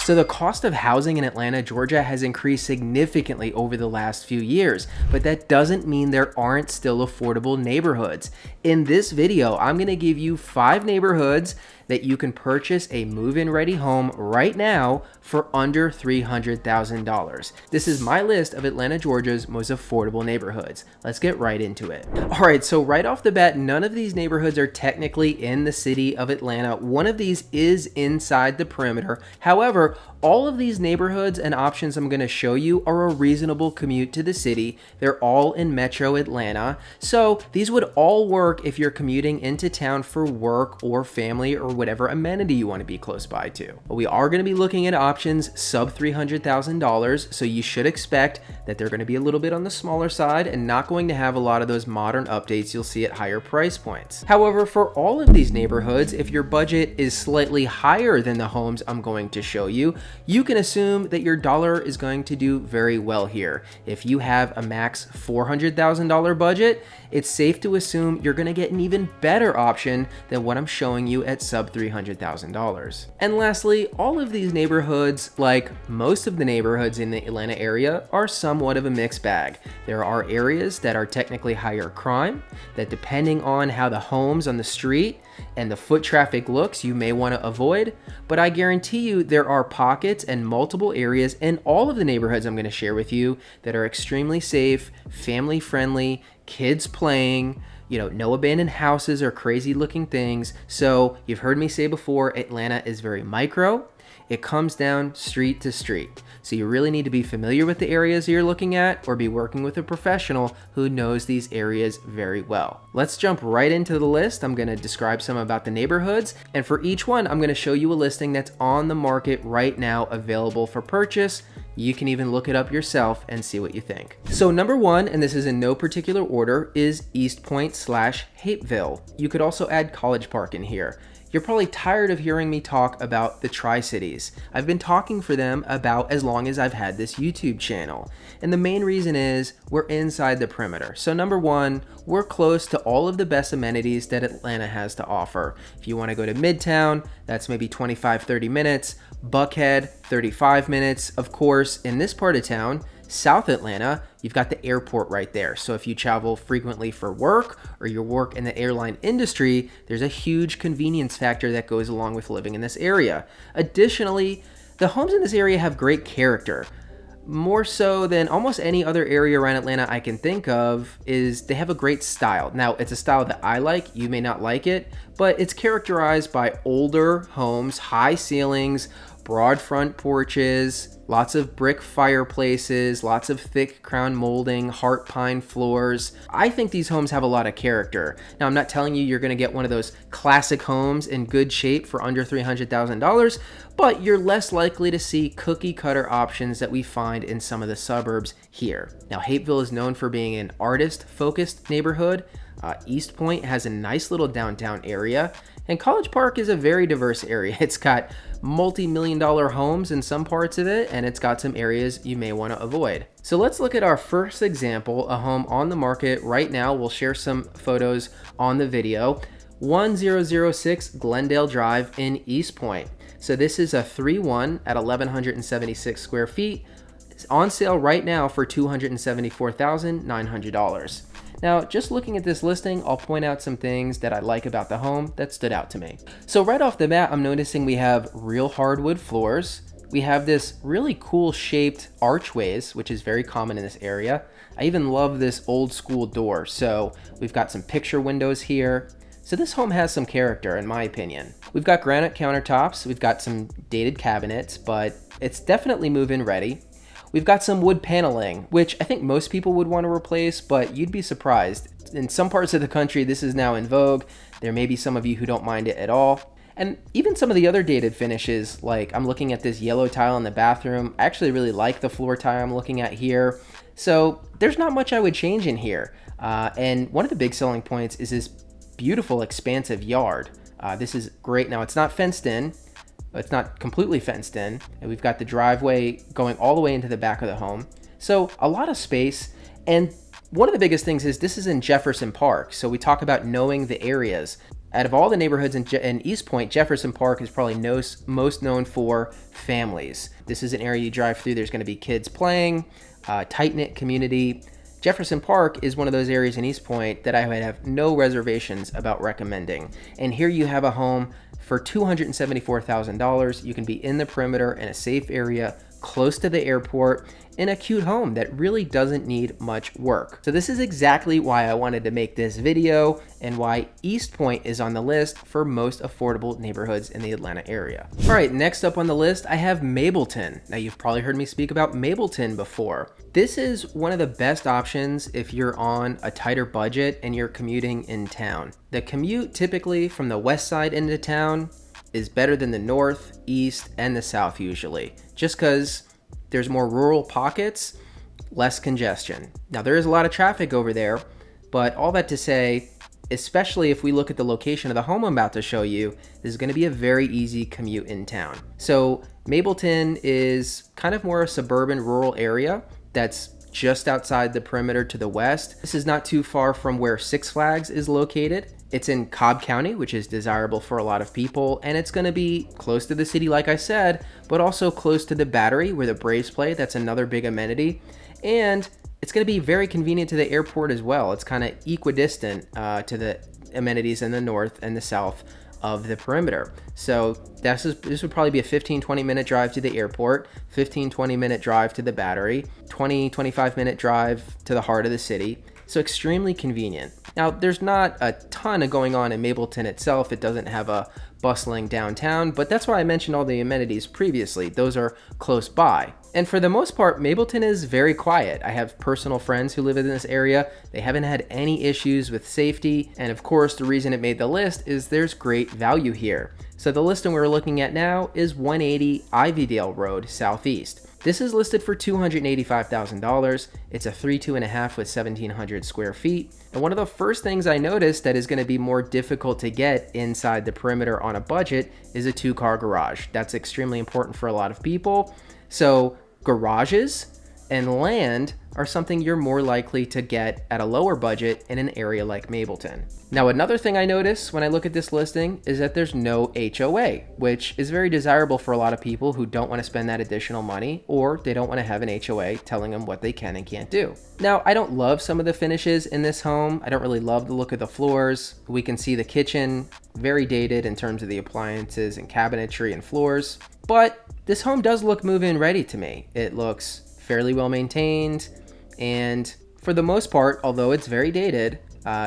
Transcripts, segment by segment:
So the cost of housing in Atlanta, Georgia has increased significantly over the last few years, but that doesn't mean there aren't still affordable neighborhoods. In this video, I'm going to give you 5 neighborhoods that you can purchase a move-in ready home right now for under $300,000. This is my list of Atlanta, Georgia's most affordable neighborhoods. Let's get right into it. All right, so right off the bat, none of these neighborhoods are technically in the city of Atlanta. One of these is inside the perimeter. However, all of these neighborhoods and options I'm going to show you are a reasonable commute to the city. They're all in Metro Atlanta. So these would all work if you're commuting into town for work or family or whatever amenity you want to be close by to. But we are going to be looking at options sub $300,000, so you should expect that they're going to be a little bit on the smaller side and not going to have a lot of those modern updates you'll see at higher price points. However, for all of these neighborhoods, if your budget is slightly higher than the homes I'm going to show you, you can assume that your dollar is going to do very well here. If you have a max $400,000 budget, it's safe to assume you're going to get an even better option than what I'm showing you at sub $300,000. And lastly, all of these neighborhoods, like most of the neighborhoods in the Atlanta area, are somewhat of a mixed bag. There are areas that are technically higher crime, that depending on how the homes on the street and the foot traffic looks, you may want to avoid, but I guarantee you there are pockets and multiple areas in all of the neighborhoods I'm going to share with you that are extremely safe, family friendly, kids playing, no abandoned houses or crazy looking things. So you've heard me say before, Atlanta is very micro. It comes down street to street. So you really need to be familiar with the areas you're looking at or be working with a professional who knows these areas very well. Let's jump right into the list. I'm going to describe some about the neighborhoods, and for each one, I'm going to show you a listing that's on the market right now available for purchase. You can even look it up yourself and see what you think. So number 1, and this is in no particular order, is East Point / Hapeville. You could also add College Park in here. You're probably tired of hearing me talk about the Tri-Cities. I've been talking for them about as long as I've had this YouTube channel. And the main reason is we're inside the perimeter. So number 1, we're close to all of the best amenities that Atlanta has to offer. If you want to go to Midtown, that's maybe 25-30 minutes. Buckhead, 35 minutes. Of course, in this part of town, South Atlanta, you've got the airport right there. So if you travel frequently for work or you work in the airline industry, there's a huge convenience factor that goes along with living in this area. Additionally, the homes in this area have great character. More so than almost any other area around Atlanta I can think of, is they have a great style. Now, it's a style that I like, you may not like it, but it's characterized by older homes, high ceilings, broad front porches, lots of brick fireplaces, lots of thick crown molding, heart pine floors. I think these homes have a lot of character. Now, I'm not telling you you're going to get one of those classic homes in good shape for under $300,000, but you're less likely to see cookie cutter options that we find in some of the suburbs here. Now, Hapeville is known for being an artist-focused neighborhood. East Point has a nice little downtown area, and College Park is a very diverse area. It's got multi-million-dollar homes in some parts of it, and it's got some areas you may want to avoid. So let's look at our first example, a home on the market right now. We'll share some photos on the video. 1006 Glendale Drive in East Point. So this is a 3-1 at 1,176 square feet. It's on sale right now for $274,900. Now, just looking at this listing, I'll point out some things that I like about the home that stood out to me. So right off the bat, I'm noticing we have real hardwood floors. We have this really cool shaped archways, which is very common in this area. I even love this old school door. So we've got some picture windows here. So this home has some character, in my opinion. We've got granite countertops. We've got some dated cabinets, but it's definitely move-in ready. We've got some wood paneling, which I think most people would want to replace, but you'd be surprised. In some parts of the country, this is now in vogue. There may be some of you who don't mind it at all. And even some of the other dated finishes, like I'm looking at this yellow tile in the bathroom. I actually really like the floor tile I'm looking at here. So there's not much I would change in here. And one of the big selling points is this beautiful, expansive yard. This is great. Now, it's not fenced in. It's not completely fenced in, and we've got the driveway going all the way into the back of the home. So a lot of space, and one of the biggest things is this is in Jefferson Park. So we talk about knowing the areas. Out of all the neighborhoods in East Point, Jefferson Park is probably most known for families. This is an area you drive through, there's going to be kids playing, tight-knit community. Jefferson Park is one of those areas in East Point that I would have no reservations about recommending. And here you have a home for $274,000. You can be in the perimeter in a safe area, close to the airport, in a cute home that really doesn't need much work. So this is exactly why I wanted to make this video and why East Point is on the list for most affordable neighborhoods in the Atlanta area. All right, next up on the list, I have Mableton. Now you've probably heard me speak about Mableton before. This is one of the best options if you're on a tighter budget and you're commuting in town. The commute typically from the west side into town is better than the north, east, and the south usually, just because there's more rural pockets, less congestion. Now there is a lot of traffic over there, but all that to say, especially if we look at the location of the home I'm about to show you, this is going to be a very easy commute in town. So Mableton is kind of more a suburban rural area that's just outside the perimeter to the west. This is not too far from where Six Flags is located. It's in Cobb County, which is desirable for a lot of people, and it's going to be close to the city, like I said, but also close to the Battery where the Braves play. That's another big amenity. And it's going to be very convenient to the airport as well. It's kind of equidistant to the amenities in the north and the south of the perimeter. So this would probably be a 15-20 minute drive to the airport, 15-20 minute drive to the Battery, 20-25 minute drive to the heart of the city. So extremely convenient. Now, there's not a ton of going on in Mableton itself. It doesn't have a bustling downtown, but that's why I mentioned all the amenities previously. Those are close by. And for the most part, Mableton is very quiet. I have personal friends who live in this area. They haven't had any issues with safety. And of course, the reason it made the list is there's great value here. So the listing we're looking at now is 180 Ivydale Road, Southeast. This is listed for $285,000. It's a 3.5 with 1,700 square feet. And one of the first things I noticed that is going to be more difficult to get inside the perimeter on a budget is a 2-car garage. That's extremely important for a lot of people. So garages and land are something you're more likely to get at a lower budget in an area like Mableton. Now, another thing I notice when I look at this listing is that there's no HOA, which is very desirable for a lot of people who don't want to spend that additional money, or they don't want to have an HOA telling them what they can and can't do. Now, I don't love some of the finishes in this home. I don't really love the look of the floors. We can see the kitchen, very dated in terms of the appliances and cabinetry and floors, but this home does look move-in ready to me. It looks fairly well maintained, and for the most part, although it's very dated,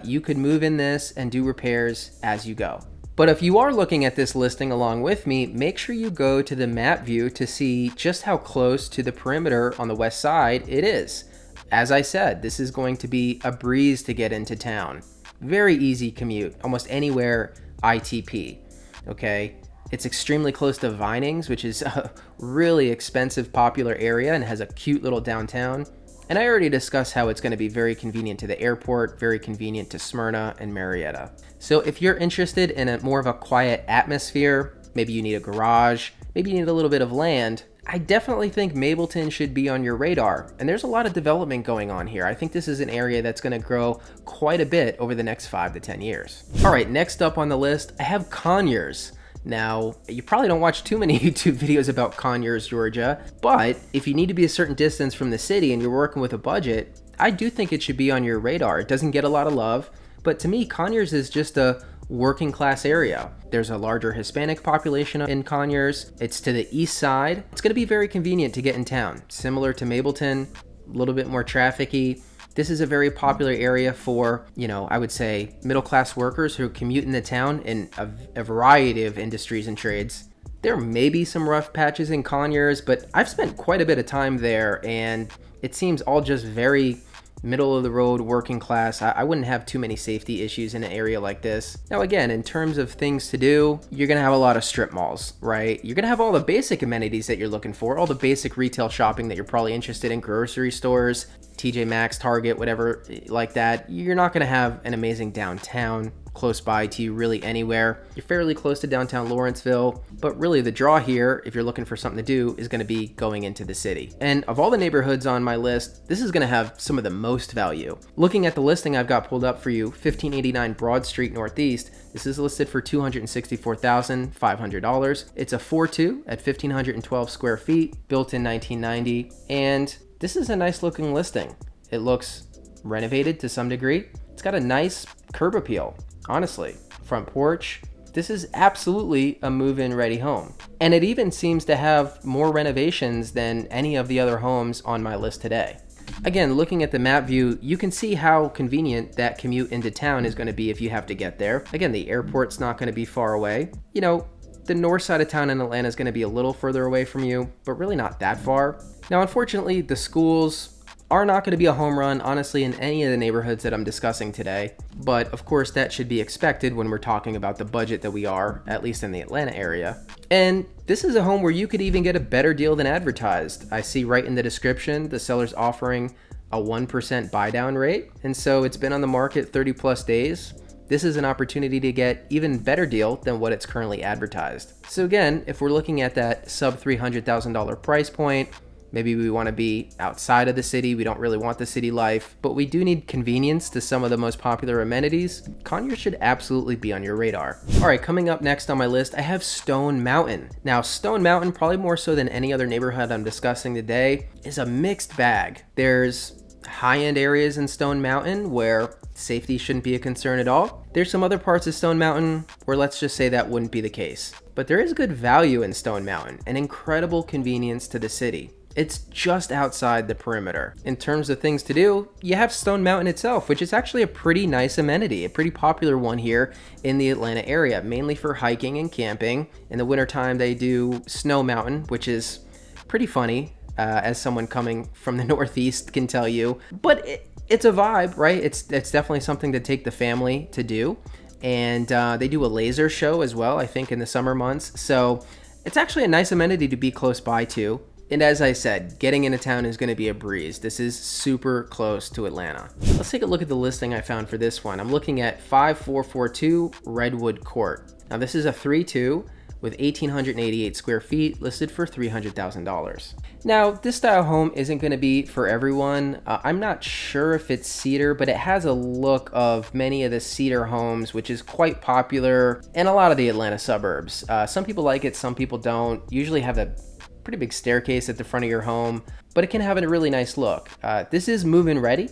you could move in this and do repairs as you go. But if you are looking at this listing along with me, make sure you go to the map view to see just how close to the perimeter on the west side it is. As I said, this is going to be a breeze to get into town. Very easy commute, almost anywhere ITP, okay? It's extremely close to Vinings, which is a really expensive, popular area and has a cute little downtown. And I already discussed how it's going to be very convenient to the airport, very convenient to Smyrna and Marietta. So if you're interested in a more of a quiet atmosphere, maybe you need a garage, maybe you need a little bit of land, I definitely think Mableton should be on your radar. And there's a lot of development going on here. I think this is an area that's going to grow quite a bit over the next 5 to 10 years. All right, next up on the list, I have Conyers. Now, you probably don't watch too many YouTube videos about Conyers, Georgia, but if you need to be a certain distance from the city and you're working with a budget, I do think it should be on your radar. It doesn't get a lot of love, but to me, Conyers is just a working class area. There's a larger Hispanic population in Conyers. It's to the east side. It's going to be very convenient to get in town. Similar to Mableton, a little bit more trafficy. This is a very popular area for, I would say middle-class workers who commute in the town in a variety of industries and trades. There may be some rough patches in Conyers, but I've spent quite a bit of time there and it seems all just very middle of the road, working class. I wouldn't have too many safety issues in an area like this. Now again, in terms of things to do, you're gonna have a lot of strip malls, right? You're gonna have all the basic amenities that you're looking for, all the basic retail shopping that you're probably interested in, grocery stores, TJ Maxx, Target, whatever like that. You're not gonna have an amazing downtown. close by to you really anywhere. You're fairly close to downtown Lawrenceville, but really the draw here, if you're looking for something to do, is going to be going into the city. And of all the neighborhoods on my list, this is going to have some of the most value. Looking at the listing I've got pulled up for you, 1589 Broad Street Northeast, this is listed for $264,500. It's a 4.2 at 1,512 square feet, built in 1990, and this is a nice looking listing. It looks renovated to some degree. It's got a nice curb appeal, honestly. Front porch. This is absolutely a move-in ready home. And it even seems to have more renovations than any of the other homes on my list today. Again, looking at the map view, you can see how convenient that commute into town is going to be if you have to get there. Again, the airport's not going to be far away. You know, the north side of town in Atlanta is going to be a little further away from you, but really not that far. Now, unfortunately, the schools are not going to be a home run, honestly, in any of the neighborhoods that I'm discussing today. But of course, that should be expected when we're talking about the budget that we are, at least in the Atlanta area. And this is a home where you could even get a better deal than advertised. I see right in the description, the seller's offering a 1% buy down rate. And so it's been on the market 30 plus days. This is an opportunity to get even better deal than what it's currently advertised. So again, if we're looking at that sub $300,000 price point, maybe we want to be outside of the city. We don't really want the city life, but we do need convenience to some of the most popular amenities. Conyers should absolutely be on your radar. All right, coming up next on my list, I have Stone Mountain. Now, Stone Mountain, probably more so than any other neighborhood I'm discussing today, is a mixed bag. There's high-end areas in Stone Mountain where safety shouldn't be a concern at all. There's some other parts of Stone Mountain where let's just say that wouldn't be the case. But there is good value in Stone Mountain and incredible convenience to the city. It's just outside the perimeter. In terms of things to do, you have Stone Mountain itself, which is actually a pretty nice amenity, a pretty popular one here in the Atlanta area, mainly for hiking and camping. In the wintertime, they do Snow Mountain, which is pretty funny, as someone coming from the Northeast can tell you. But it's a vibe, right? It's definitely something to take the family to do. And they do a laser show as well, I think, in the summer months. So it's actually a nice amenity to be close by to. And as I said, getting into town is going to be a breeze. This is super close to Atlanta. Let's take a look at the listing I found for this one. I'm looking at 5442 Redwood Court. Now this is a 3.2 with 1,888 square feet, listed for $300,000. Now this style home isn't going to be for everyone. I'm not sure if it's cedar, but it has a look of many of the cedar homes, which is quite popular in a lot of the Atlanta suburbs. Some people like it, some people don't. Usually have a pretty big staircase at the front of your home, but it can have a really nice look. This is move-in ready,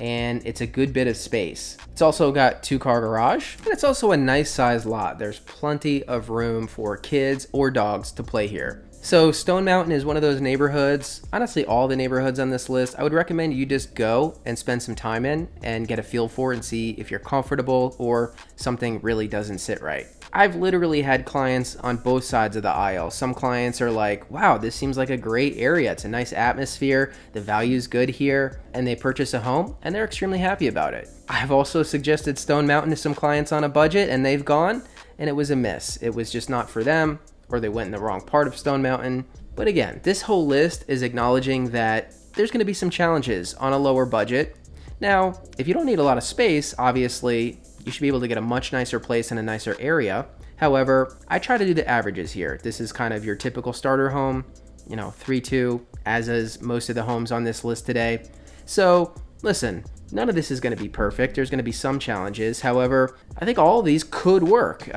and it's a good bit of space. It's also got 2-car garage, and it's also a nice sized lot. There's plenty of room for kids or dogs to play here. So Stone Mountain is one of those neighborhoods, honestly all the neighborhoods on this list, I would recommend you just go and spend some time in and get a feel for and see if you're comfortable or something really doesn't sit right. I've literally had clients on both sides of the aisle. Some clients are like, wow, this seems like a great area. It's a nice atmosphere. The value's good here. And they purchase a home and they're extremely happy about it. I've also suggested Stone Mountain to some clients on a budget and they've gone and it was a miss. It was just not for them, or they went in the wrong part of Stone Mountain. But again, this whole list is acknowledging that there's going to be some challenges on a lower budget. Now, if you don't need a lot of space, obviously, you should be able to get a much nicer place in a nicer area. However, I try to do the averages here. This is kind of your typical starter home, 3.2, as is most of the homes on this list today. So listen, none of this is going to be perfect. There's going to be some challenges. However, I think all of these could work.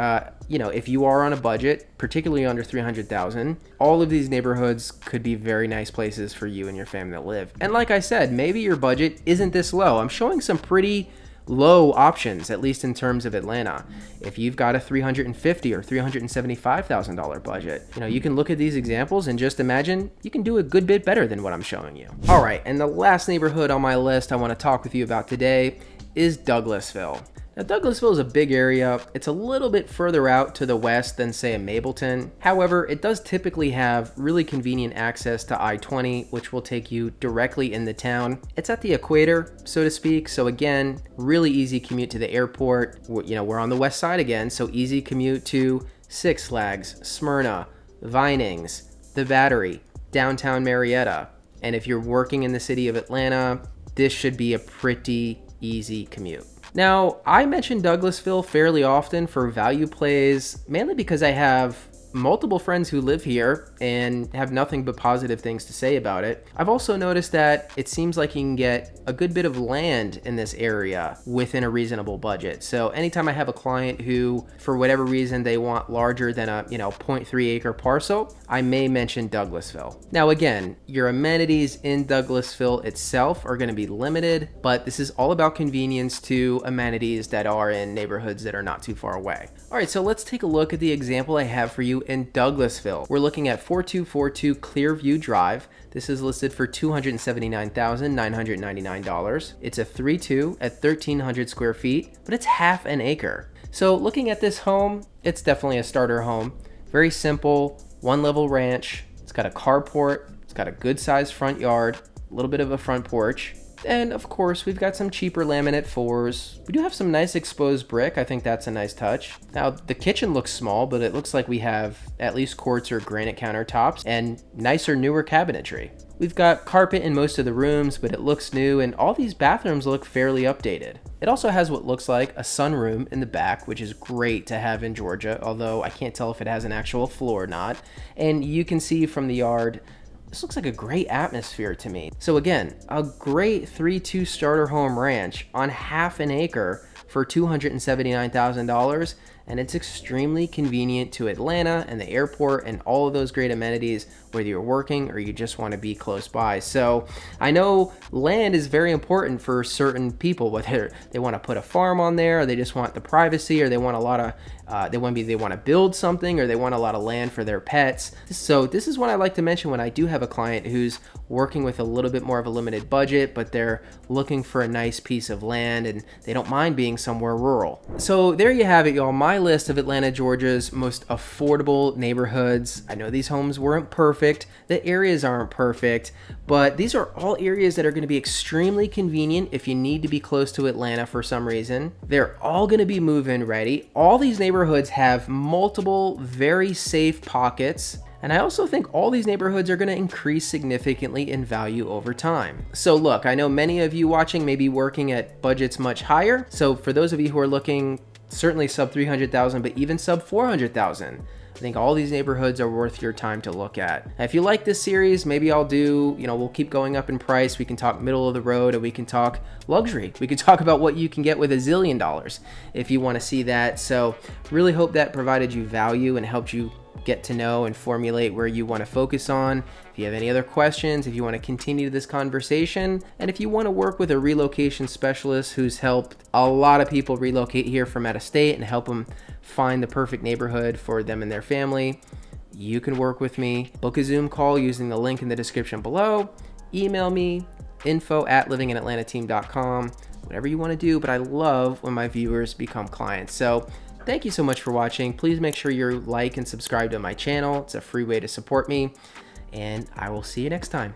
If you are on a budget, particularly under $300,000, all of these neighborhoods could be very nice places for you and your family to live. And like I said, maybe your budget isn't this low. I'm showing some pretty low options, at least in terms of Atlanta. If you've got a $350,000 or $375,000 budget, you can look at these examples and just imagine you can do a good bit better than what I'm showing you. All right, and the last neighborhood on my list I want to talk with you about today is Douglasville. Now, Douglasville is a big area. It's a little bit further out to the west than, say, a Mableton. However, it does typically have really convenient access to I-20, which will take you directly in the town. It's at the equator, so to speak. So again, really easy commute to the airport. We're on the west side again, so easy commute to Six Flags, Smyrna, Vinings, the Battery, downtown Marietta. And if you're working in the city of Atlanta, this should be a pretty easy commute. Now, I mention Douglasville fairly often for value plays, mainly because I have multiple friends who live here and have nothing but positive things to say about it. I've also noticed that it seems like you can get a good bit of land in this area within a reasonable budget. So anytime I have a client who, for whatever reason, they want larger than a 0.3 acre parcel, I may mention Douglasville. Now again, your amenities in Douglasville itself are going to be limited, but this is all about convenience to amenities that are in neighborhoods that are not too far away. All right, so let's take a look at the example I have for you in Douglasville. We're looking at 4242 Clearview Drive. This is listed for $279,999. It's a 3-2 at 1,300 square feet, but it's half an acre. So looking at this home, it's definitely a starter home. Very simple, one-level ranch. It's got a carport. It's got a good-sized front yard, a little bit of a front porch. And of course, we've got some cheaper laminate floors. We do have some nice exposed brick. I think that's a nice touch. Now, the kitchen looks small, but it looks like we have at least quartz or granite countertops and nicer, newer cabinetry. We've got carpet in most of the rooms, but it looks new, and all these bathrooms look fairly updated. It also has what looks like a sunroom in the back, which is great to have in Georgia, although I can't tell if it has an actual floor or not. And you can see from the yard, this looks like a great atmosphere to me. So again, a great 3-2 starter home ranch on half an acre for $279,000, and it's extremely convenient to Atlanta and the airport and all of those great amenities, whether you're working or you just want to be close by. So I know land is very important for certain people, whether they want to put a farm on there, or they just want the privacy, or they want a lot of they want to build something, or they want a lot of land for their pets. So this is what I like to mention when I do have a client who's working with a little bit more of a limited budget, but they're looking for a nice piece of land and they don't mind being somewhere rural. So there you have it, y'all. My list of Atlanta, Georgia's most affordable neighborhoods. I know these homes weren't perfect. The areas aren't perfect, but these are all areas that are going to be extremely convenient if you need to be close to Atlanta for some reason. They're all going to be move-in ready. All these neighborhoods have multiple very safe pockets. And I also think all these neighborhoods are going to increase significantly in value over time. So look, I know many of you watching may be working at budgets much higher. So for those of you who are looking certainly sub 300,000, but even sub 400,000, I think all these neighborhoods are worth your time to look at. Now, if you like this series, maybe I'll do, we'll keep going up in price. We can talk middle of the road, and we can talk luxury. We can talk about what you can get with $1 zillion if you want to see that. So really hope that provided you value and helped you get to know and formulate where you want to focus on. If you have any other questions, if you want to continue this conversation, and if you want to work with a relocation specialist who's helped a lot of people relocate here from out of state and help them find the perfect neighborhood for them and their family, you can work with me. Book a Zoom call using the link in the description below. Email me, info@livinginatlantateam.com, whatever you want to do, but I love when my viewers become clients. So thank you so much for watching. Please make sure you like and subscribe to my channel. It's a free way to support me, and I will see you next time.